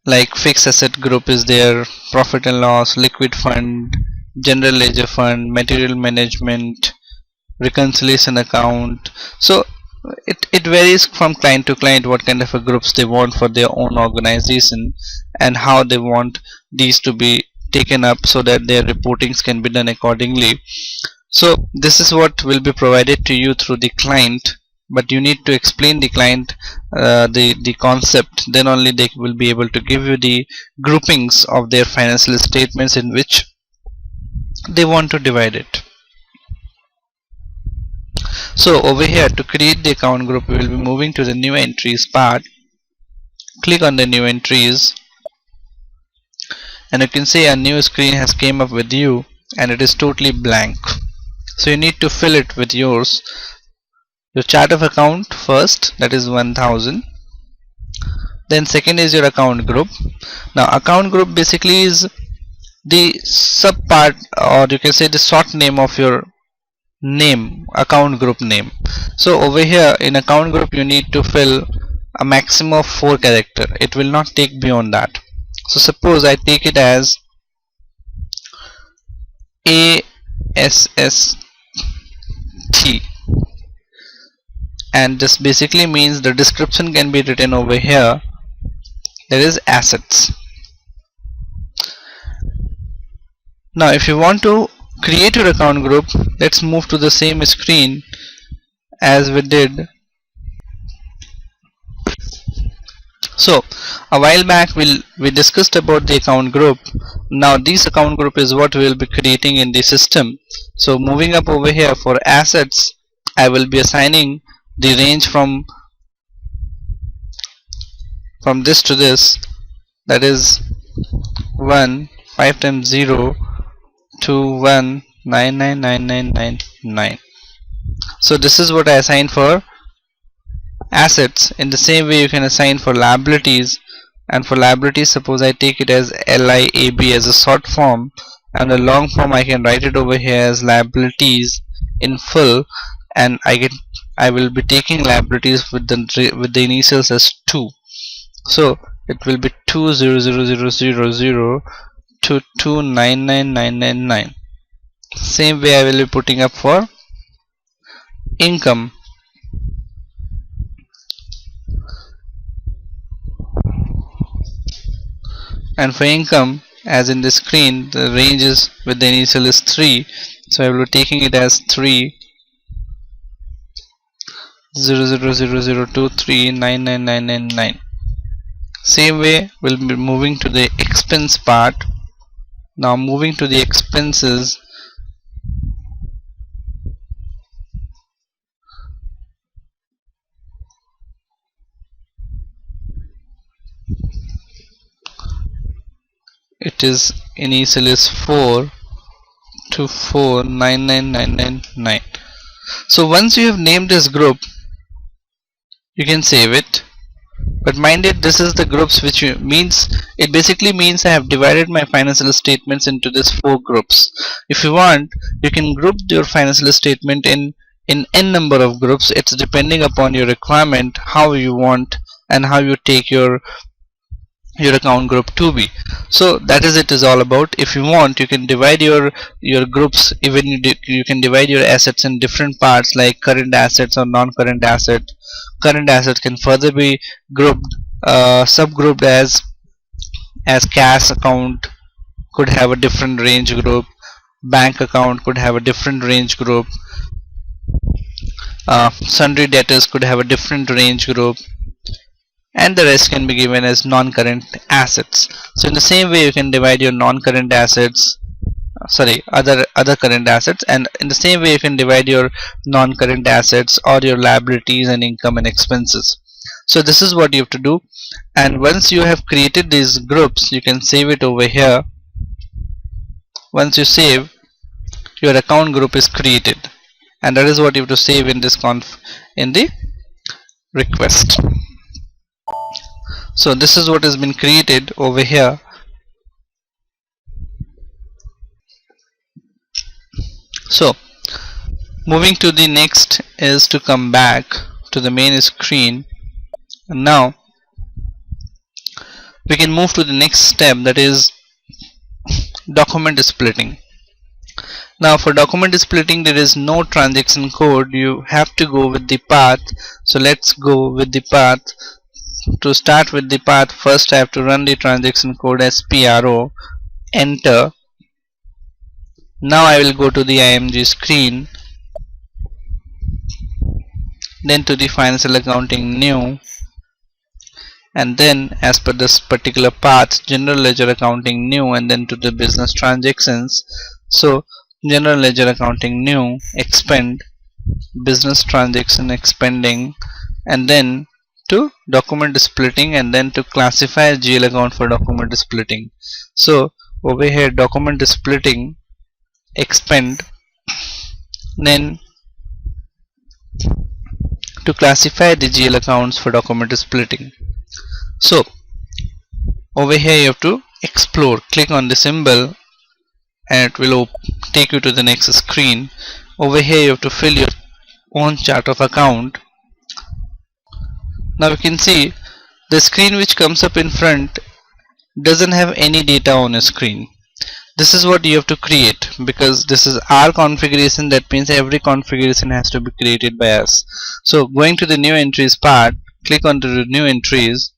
A: like fixed asset group is there, profit and loss, liquid fund, general ledger fund, material management, reconciliation account. So it varies from client to client what kind of a groups they want for their own organization and how they want these to be taken up so that their reportings can be done accordingly. So this is what will be provided to you through the client, but you need to explain the client the concept, then only they will be able to give you the groupings of their financial statements in which they want to divide it. So over here, to create the account group, we will be moving to the new entries part. Click on the new entries, and you can see a new screen has came up with you, and it is totally blank. So you need to fill it with your chart of account first, that is 1000. Then second is your account group. Now account group basically is the sub part, or you can say the short name of your name, account group name. So over here in account group you need to fill a maximum of 4 character. It will not take beyond that. So suppose I take it as ASST, and this basically means the description can be written over here, that is assets. Now if you want to create your account group, let's move to the same screen as we did. So a while back we discussed about the account group. Now this account group is what we will be creating in the system. So moving up over here, for assets I will be assigning the range from this to this, that is 1 5 times 0 to 1 99999. So this is what I assigned for assets. In the same way you can assign for liabilities, and for liabilities suppose I take it as LIAB as a short form, and a long form I can write it over here as liabilities in full, and I will be taking liabilities with the initials as 2. So it will be 200000 to 299999. Same way I will be putting up for income. And for income, as in the screen, the range is with the initial is 3, so I will be taking it as 30000023999999. Same way we'll be moving to the expense part. Now moving to the expenses, it is initial is 4 to 49999. So once you have named this group, you can save it. But mind it, this is the groups which it basically means I have divided my financial statements into these 4 groups. If you want, you can group your financial statement in n number of groups. It's depending upon your requirement, how you want and how you take your account group to be. So that is it is all about. If you want, you can divide your groups. Even you can divide your assets in different parts, like current assets or non-current asset. Current assets can further be grouped, subgrouped as cash account could have a different range group, bank account could have a different range group, sundry debtors could have a different range group, and the rest can be given as non-current assets. So in the same way, you can divide your non-current assets, other current assets, and in the same way you can divide your non-current assets or your liabilities and income and expenses. So this is what you have to do, and once you have created these groups, you can save it over here. Once you save, your account group is created, and that is what you have to save in this in the request. So this is what has been created over here. So moving to the next is to come back to the main screen, and now we can move to the next step, that is document splitting. Now for document splitting, there is no transaction code, you have to go with the path. So let's go with the path. To start with the path, first I have to run the transaction code as PRO, enter. Now I will go to the IMG screen, then to the financial accounting new, and then as per this particular path, general ledger accounting new, and then to the business transactions. So general ledger accounting new, expend, business transaction expending, and then to document splitting, and then to classify GL account for document splitting. So over here, document splitting, expend, then to classify the GL accounts for document splitting. So over here you have to explore, click on the symbol and it will take you to the next screen. Over here you have to fill your own chart of account. Now you can see the screen which comes up in front doesn't have any data on a screen. This is what you have to create, because this is our configuration. That means every configuration has to be created by us. So going to the new entries part, click on the new entries,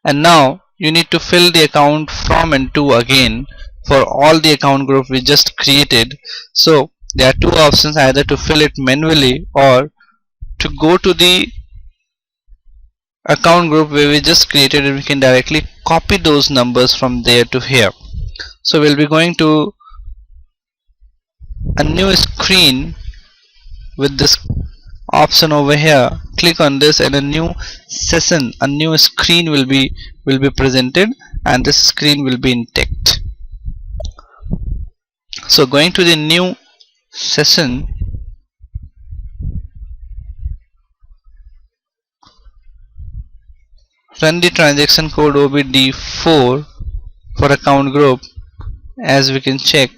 A: and now you need to fill the account from and to again for all the account group we just created. So there are two options, either to fill it manually or to go to the account group where we just created, and we can directly copy those numbers from there to here. So we'll be going to a new screen with this option over here. Click on this and a new session, a new screen will be presented, and this screen will be in text. So going to the new session, run the transaction code OBD4 for account group. As we can check,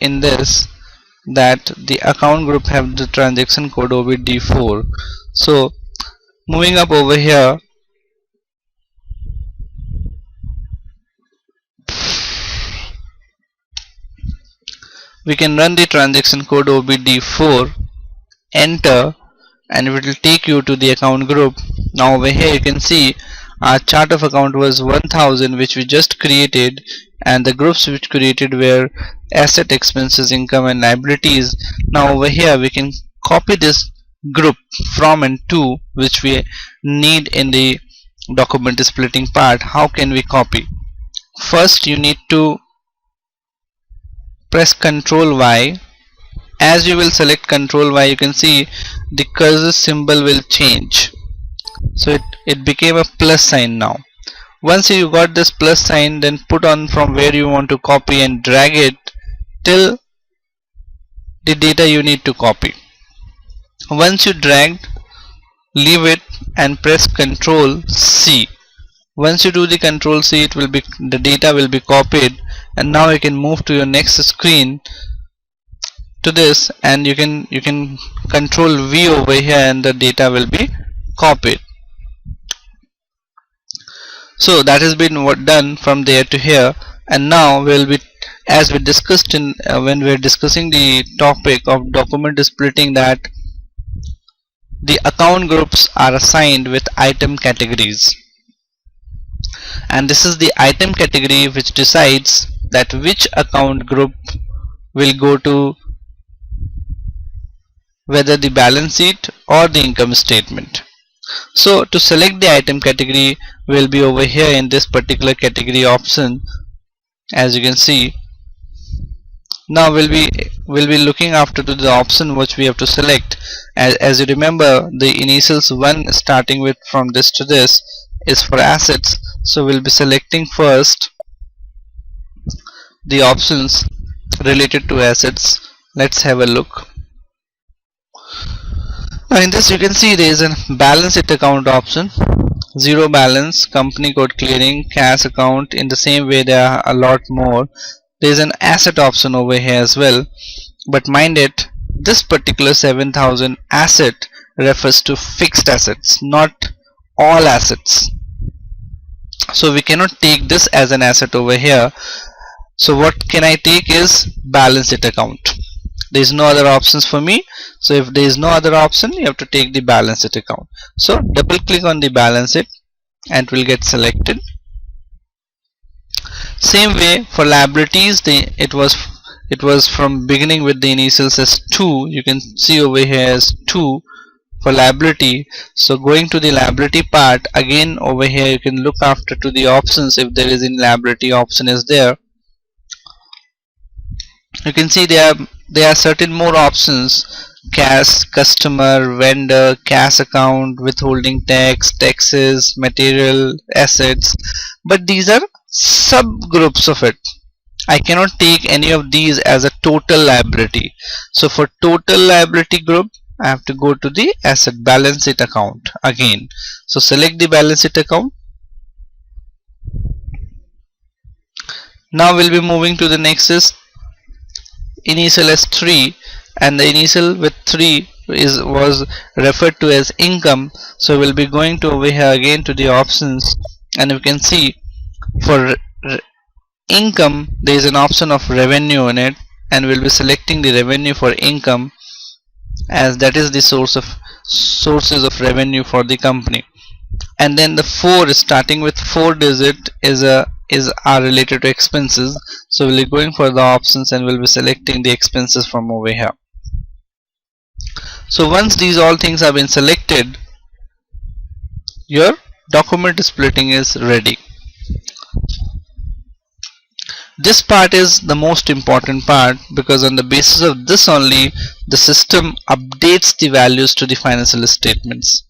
A: in this, that the account group have the transaction code OBD4. So moving up over here, we can run the transaction code OBD4, enter, and it will take you to the account group. Now over here you can see our chart of account was 1000, which we just created, and the groups which created were asset, expenses, income, and liabilities. Now over here we can copy this group from and to, which we need in the document splitting part. How can we copy? First you need to press Ctrl Y as you will select Control Y, you can see the cursor symbol will change. So it became a plus sign now. Once you got this plus sign, then put on from where you want to copy and drag it till the data you need to copy. Once you dragged, leave it and press Ctrl C. Once you do the Ctrl C, it will be, the data will be copied, and now you can move to your next screen to this, and you can Control V over here, and the data will be copied. So that has been done from there to here, and now we'll be, as we discussed in when we are discussing the topic of document splitting, that the account groups are assigned with item categories, and this is the item category which decides that which account group will go to whether the balance sheet or the income statement. So to select the item category, will be over here in this particular category option. As you can see, now we'll be looking after to the option which we have to select. As you remember, the initials 1 starting with from this to this is for assets, so we'll be selecting first the options related to assets. Let's have a look. Now in this you can see there is a balance sheet account option, zero balance, company code clearing, cash account. In the same way there are a lot more. There is an asset option over here as well, but mind it, this particular 7000 asset refers to fixed assets, not all assets. So we cannot take this as an asset over here. So what can I take is balance sheet account. There is no other options for me. So if there is no other option, you have to take the balance sheet account. So double click on the balance sheet and it will get selected. Same way for liabilities, it was from beginning with the initials as 2. You can see over here as 2 for liability. So going to the liability part, again over here you can look after to the options if there is any liability option is there. You can see there are certain more options: cash, customer, vendor, cash account, withholding tax, taxes, material, assets, but these are subgroups of it. I cannot take any of these as a total liability. So for total liability group, I have to go to the asset balance sheet account again. So select the balance sheet account. Now we'll be moving to the next is initial as 3, and the initial with 3 was referred to as income. So we'll be going to over here again to the options, and you can see for income there is an option of revenue in it, and we'll be selecting the revenue for income, as that is the sources of revenue for the company. And then the 4 starting with 4 digit are related to expenses. So we'll be going for the options and we'll be selecting the expenses from over here. So once these all things have been selected, your document splitting is ready. This part is the most important part, because on the basis of this only the system updates the values to the financial statements.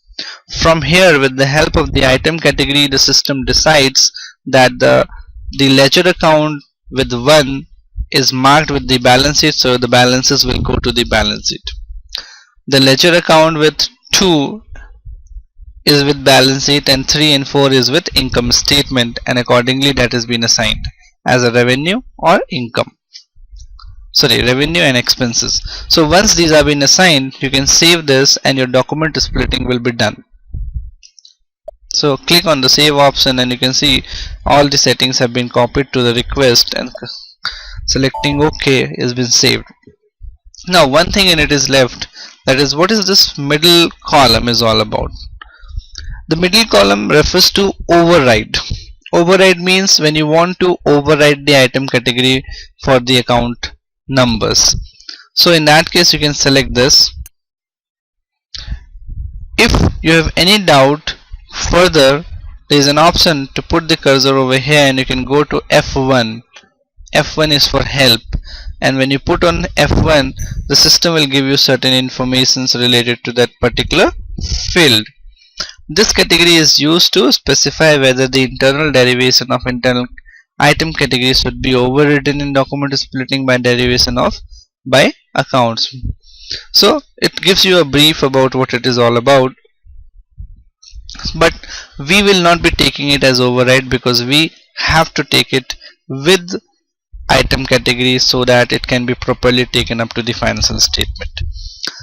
A: From here, with the help of the item category, the system decides that the ledger account with 1 is marked with the balance sheet, so the balances will go to the balance sheet. The ledger account with 2 is with balance sheet, and 3 and 4 is with income statement, and accordingly that has been assigned as a revenue or income. Revenue and expenses. So once these have been assigned, you can save this and your document splitting will be done. So click on the save option and you can see all the settings have been copied to the request, and selecting OK has been saved. Now one thing in it is left, that is, what is this middle column is all about. The middle column refers to override. Override means when you want to override the item category for the account numbers. So in that case you can select this. If you have any doubt further, there is an option to put the cursor over here and you can go to F1. F1 is for help, and when you put on F1, the system will give you certain informations related to that particular field. This category is used to specify whether the internal derivation of internal item categories should be overridden in document splitting by derivation of by accounts. So it gives you a brief about what it is all about, but we will not be taking it as override because we have to take it with item categories so that it can be properly taken up to the financial statement.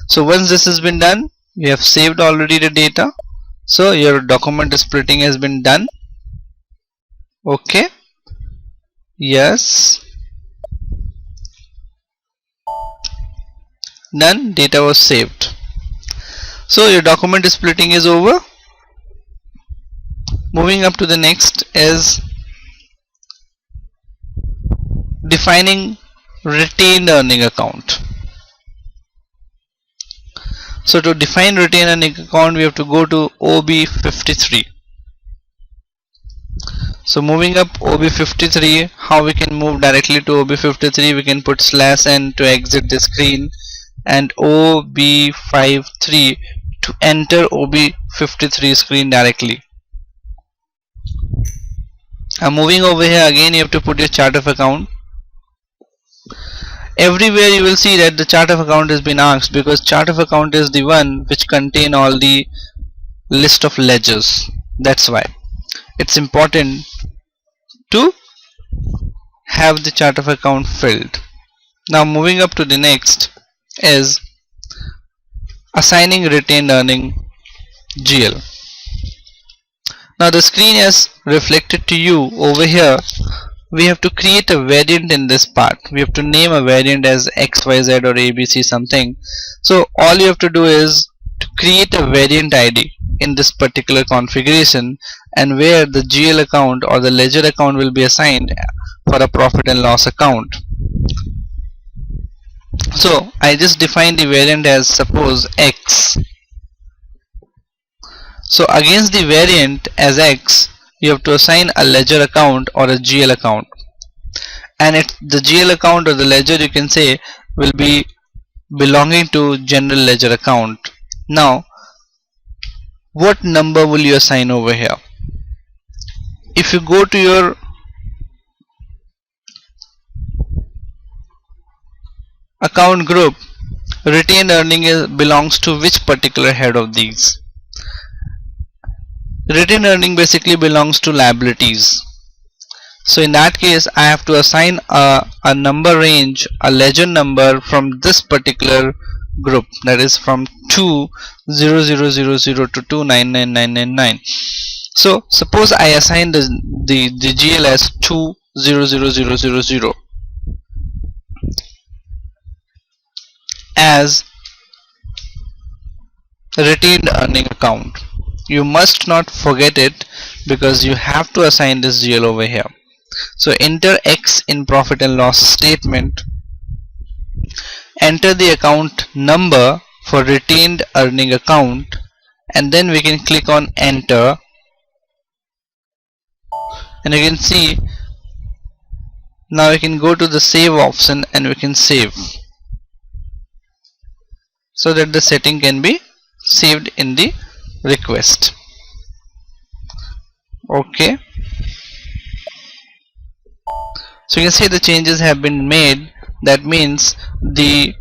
A: So once this has been done, you have saved already the data, so your document splitting has been done. Okay, yes, done, data was saved. So your document splitting is over. Moving up to the next is defining retained earning account. So to define retained earning account, we have to go to OB53. So moving up OB53, how we can move directly to OB53? We can put /n to exit the screen and OB53 to enter OB53 screen directly. Moving over here, again you have to put your chart of account. Everywhere you will see that the chart of account has been asked because chart of account is the one which contain all the list of ledgers. That's why it's important to have the chart of account filled. Now moving up to the next is assigning retained earning GL. Now the screen is reflected to you over here. We have to create a variant in this part. We have to name a variant as XYZ or ABC something. So all you have to do is to create a variant ID in this particular configuration, and where the GL account or the ledger account will be assigned for a profit and loss account. So I just defined the variant as suppose X. So against the variant as X, you have to assign a ledger account or a GL account, and the GL account or the ledger, you can say, will be belonging to general ledger account. Now what number will you assign over here? If you go to your account group, retained earning belongs to which particular head of these? Retained earning basically belongs to liabilities. So in that case, I have to assign a number range, a ledger number from this particular group, that is from 20000 to 299999. So suppose I assign the GL as 200000 as retained earning account. You must not forget it because you have to assign this GL over here. So enter X in profit and loss statement, enter the account number for retained earning account, and then we can click on enter, and you can see now we can go to the save option and we can save, so that the setting can be saved in the request. Okay, so you can see the changes have been made. That means the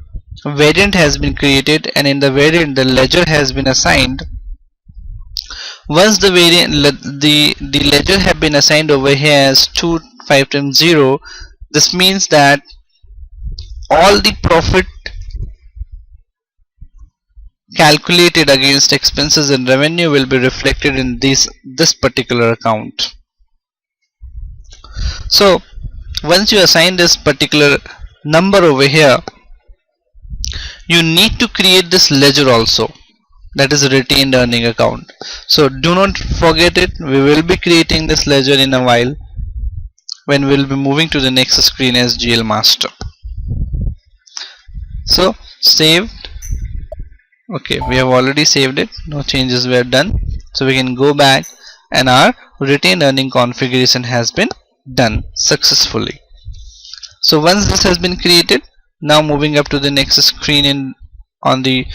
A: variant has been created, and in the variant the ledger has been assigned. Once the variant the ledger have been assigned over here as 25 times 0, this means that all the profit calculated against expenses and revenue will be reflected in this particular account. So once you assign this particular number over here, you need to create this ledger also, that is a retained earning account. So do not forget it. We will be creating this ledger in a while when we will be moving to the next screen as GL master. So saved. Okay, we have already saved it, no changes were done, so we can go back and our retained earning configuration has been done successfully. So once this has been created, now moving up to the next screen on the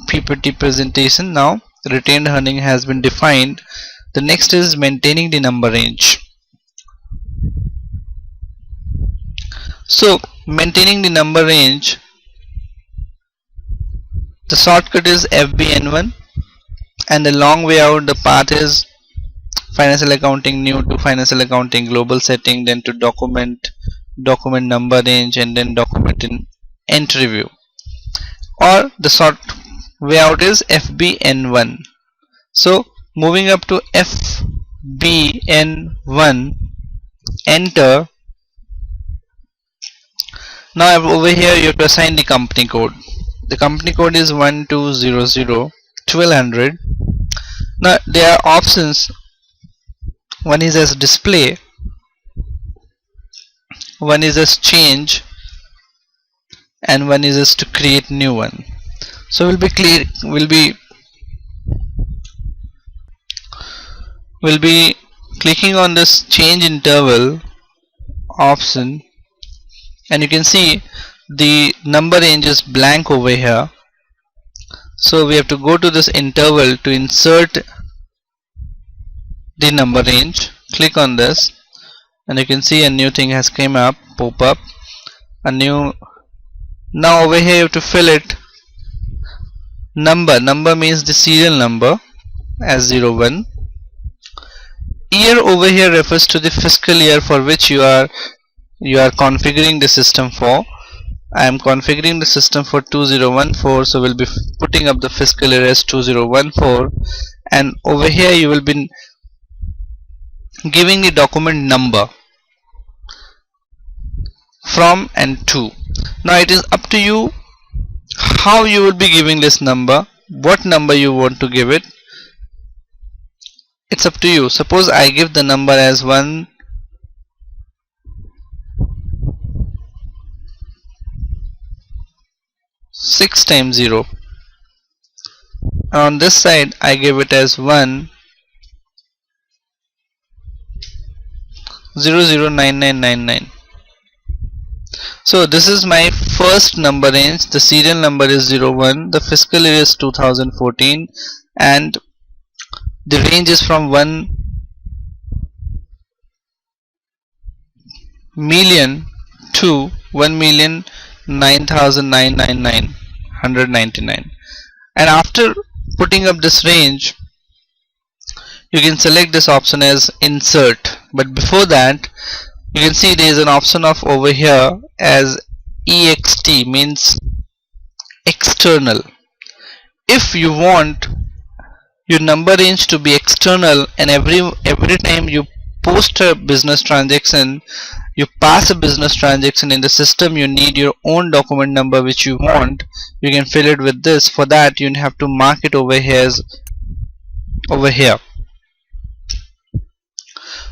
A: PPT presentation. Now retained earning has been defined. The next is maintaining the number range. So maintaining the number range, the shortcut is FBN1, and the long way out, the path is financial accounting new to financial accounting global setting, then to document number range, and then document in entry view. Or the short way out is FBN1. So moving up to FBN1, enter. Now over here you have to assign the company code. The company code is 1200. Now there are options. One is as display, one is as change, and one is as to create new one. So we'll be clicking on this change interval option, and you can see the number range is blank over here. So we have to go to this interval to insert the number range. Click on this, and you can see a new thing has pop up, a new. Now over here you have to fill it. Number means the serial number as 01. Year over here refers to the fiscal year for which you are configuring the system for. I am configuring the system for 2014, so we'll be putting up the fiscal year as 2014, and over here you will be giving the document number from and to. Now it is up to you how you will be giving this number, what number you want to give it. It's up to you. Suppose I give the number as 1 6 times 0. On this side I give it as 1 009999. So this is my first number range. The serial number is 01, the fiscal year is 2014, and the range is from 1 million to 1,09,999. And after putting up this range, you can select this option as insert. But before that, you can see there is an option of over here as ext, means external. If you want your number range to be external, and every time you post a business transaction, you pass a business transaction in the system, you need your own document number which you want, you can fill it with this. For that you have to mark it over here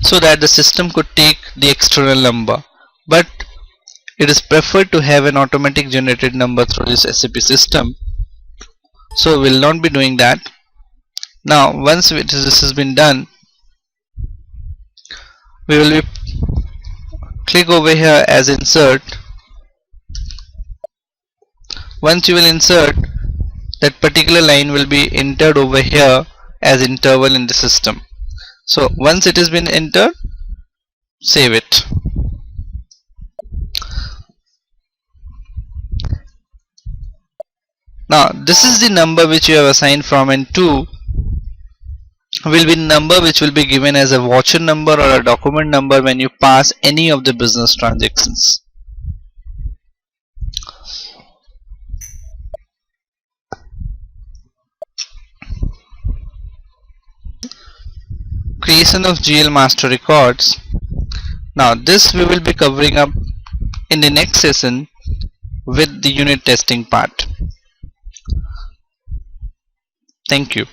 A: so that the system could take the external number, but it is preferred to have an automatic generated number through this SAP system, so we will not be doing that. Now once this has been done, we will be click over here as insert. Once you will insert, that particular line will be entered over here as interval in the system. So once it has been entered, save it. Now this is the number which you have assigned from and to will be number which will be given as a voucher number or a document number when you pass any of the business transactions. Creation of GL master records. Now this we will be covering up in the next session with the unit testing part. Thank you.